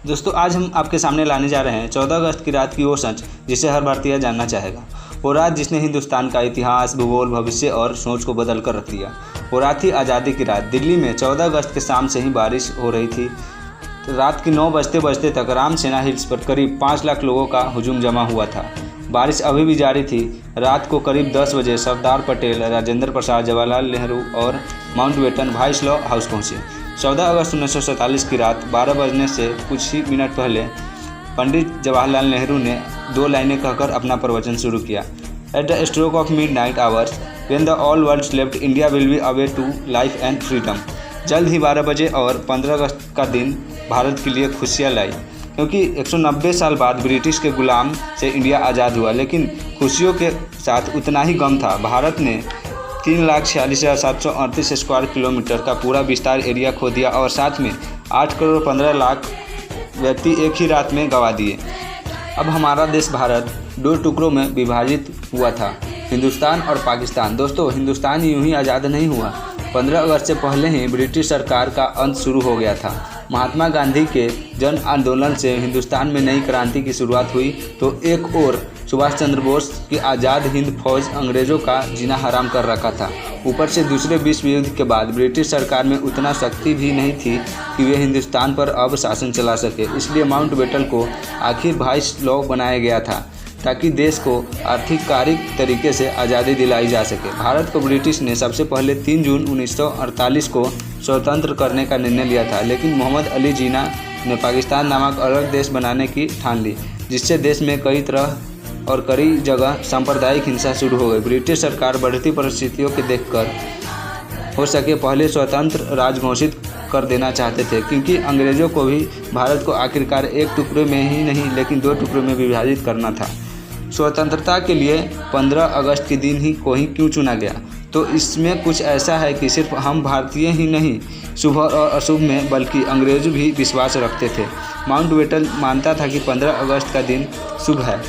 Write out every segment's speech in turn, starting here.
दोस्तों आज हम आपके सामने लाने जा रहे हैं 14 अगस्त की रात की वो सच जिसे हर भारतीय जानना चाहेगा। वो रात जिसने हिंदुस्तान का इतिहास, भूगोल, भविष्य और सोच को बदल कर रख दिया। वो रात थी आज़ादी की रात। दिल्ली में 14 अगस्त के शाम से ही बारिश हो रही थी। तो रात की 9 बजते तक राम सेना हिल्स पर करीब 5 लाख लोगों का हुजूम जमा हुआ था। बारिश अभी भी जारी थी। रात को करीब 10 बजे सरदार पटेल, राजेंद्र प्रसाद, जवाहरलाल नेहरू और माउंटबेटन वाइसलॉ हाउस पहुंचे। 14 अगस्त 1947 की रात 12 बजने से कुछ ही मिनट पहले पंडित जवाहरलाल नेहरू ने 2 लाइनें कहकर अपना प्रवचन शुरू किया। At the stroke of midnight hours when the all world slept, India will be awake to life and freedom. जल्द ही 12 बजे और 15 अगस्त का दिन भारत के लिए खुशियाँ लाई, क्योंककि 190 साल बाद ब्रिटिश के गुलाम से इंडिया आज़ाद हुआ। लेकिन खुशियों के साथ उतना ही गम था। भारत ने 3,46,738 स्क्वायर किलोमीटर का पूरा विस्तार एरिया खो दिया और साथ में 8 करोड़ 15 लाख व्यक्ति एक ही रात में गंवा दिए। अब हमारा देश भारत 2 टुकड़ों में विभाजित हुआ था, हिंदुस्तान और पाकिस्तान। दोस्तों, हिंदुस्तान यूं ही आज़ाद नहीं हुआ। 15 अगस्त से पहले ही ब्रिटिश सरकार का अंत शुरू हो गया था। महात्मा गांधी के जन आंदोलन से हिंदुस्तान में नई क्रांति की शुरुआत हुई, तो एक और सुभाष चंद्र बोस की आज़ाद हिंद फौज अंग्रेज़ों का जीना हराम कर रखा था। ऊपर से दूसरे विश्व युद्ध के बाद ब्रिटिश सरकार में उतना शक्ति भी नहीं थी कि वे हिंदुस्तान पर अब शासन चला सके। इसलिए माउंटबेटन को आखिर वाइसरॉय बनाया गया था, ताकि देश को आधिकारिक तरीके से आज़ादी दिलाई जा सके। भारत को ब्रिटिश ने सबसे पहले 3 जून 1948 को स्वतंत्र करने का निर्णय लिया था, लेकिन मोहम्मद अली जिन्ना ने पाकिस्तान नामक अलग देश बनाने की ठान ली, जिससे देश में कई तरह और कई जगह सांप्रदायिक हिंसा शुरू हो गई। ब्रिटिश सरकार बढ़ती परिस्थितियों के देखकर हो सके पहले स्वतंत्र राज्य घोषित कर देना चाहते थे, क्योंकि अंग्रेज़ों को भी भारत को आखिरकार एक टुकड़े में ही नहीं लेकिन 2 टुकड़ों में विभाजित करना था। स्वतंत्रता के लिए 15 अगस्त के दिन ही को ही क्यों चुना गया? तो इसमें कुछ ऐसा है कि सिर्फ हम भारतीय ही नहीं, शुभ और अशुभ में बल्कि अंग्रेज़ भी विश्वास रखते थे। माउंटबेटन मानता था कि 15 अगस्त का दिन शुभ है,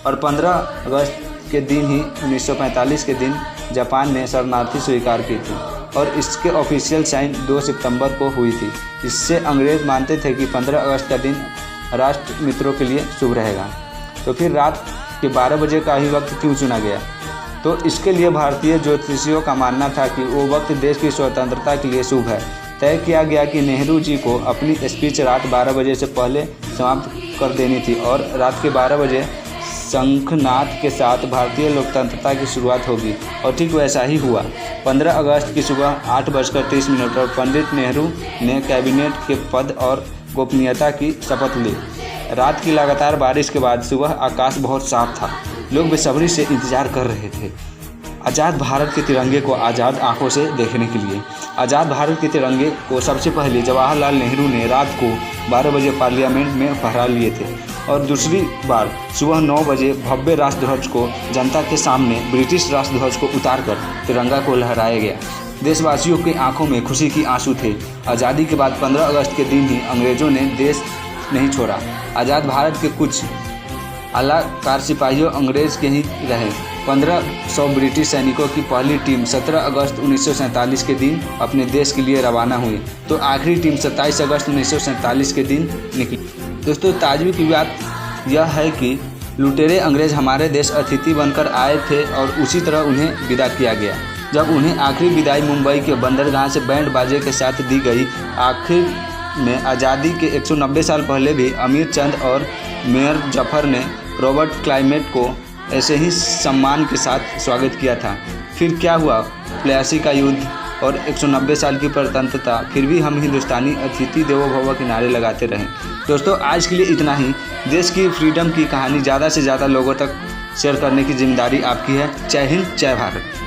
और 15 अगस्त के दिन ही 1945 के दिन जापान ने शरणार्थी स्वीकार की थी और इसके ऑफिशियल साइन 2 सितंबर को हुई थी। इससे अंग्रेज़ मानते थे कि 15 अगस्त का दिन राष्ट्र मित्रों के लिए शुभ रहेगा। तो फिर रात के 12 बजे का ही वक्त क्यों चुना गया? तो इसके लिए भारतीय ज्योतिषियों का मानना था कि वो वक्त देश की स्वतंत्रता के लिए शुभ है। तय किया गया कि नेहरू जी को अपनी स्पीच रात 12 बजे से पहले समाप्त कर देनी थी और रात के 12 बजे शंखनाद के साथ भारतीय लोकतंत्रता की शुरुआत होगी, और ठीक वैसा ही हुआ। 15 अगस्त की सुबह 8:30 पर पंडित नेहरू ने कैबिनेट के पद और गोपनीयता की शपथ ली। रात की लगातार बारिश के बाद सुबह आकाश बहुत साफ था। लोग बेसब्री से इंतजार कर रहे थे आज़ाद भारत के तिरंगे को आज़ाद आंखों से देखने के लिए। आज़ाद भारत के तिरंगे को सबसे पहले जवाहरलाल नेहरू ने रात को 12 बजे पार्लियामेंट में फहरा लिए थे, और दूसरी बार सुबह 9 बजे भव्य राष्ट्रध्वज को जनता के सामने ब्रिटिश राष्ट्रध्वज को उतारकर तिरंगा को लहराया गया। देशवासियों की आंखों में खुशी के आंसू थे। आज़ादी के बाद 15 अगस्त के दिन ही अंग्रेज़ों ने देश नहीं छोड़ा। आज़ाद भारत के कुछ आलाकार सिपाहियों अंग्रेज़ के ही रहे। 1500 ब्रिटिश सैनिकों की पहली टीम 17 अगस्त 1947 के दिन अपने देश के लिए रवाना हुई, तो आखिरी टीम 27 अगस्त 1947 के दिन निकली। दोस्तों, ताज्जुब की बात यह है कि लुटेरे अंग्रेज़ हमारे देश अतिथि बनकर आए थे और उसी तरह उन्हें विदा किया गया। जब उन्हें आखिरी विदाई मुंबई के बंदरगाह से बैंड बाजे के साथ दी गई। आखिर में आज़ादी के 190 साल पहले भी अमीर चंद और मेयर जफर ने रॉबर्ट क्लाइमेट को ऐसे ही सम्मान के साथ स्वागत किया था। फिर क्या हुआ? प्लासी का युद्ध और 190 साल की स्वतंत्रता, फिर भी हम हिंदुस्तानी अतिथि देवो भव के नारे लगाते रहें। दोस्तों, आज के लिए इतना ही। देश की फ्रीडम की कहानी ज़्यादा से ज़्यादा लोगों तक शेयर करने की जिम्मेदारी आपकी है। जय हिंद, जय भारत।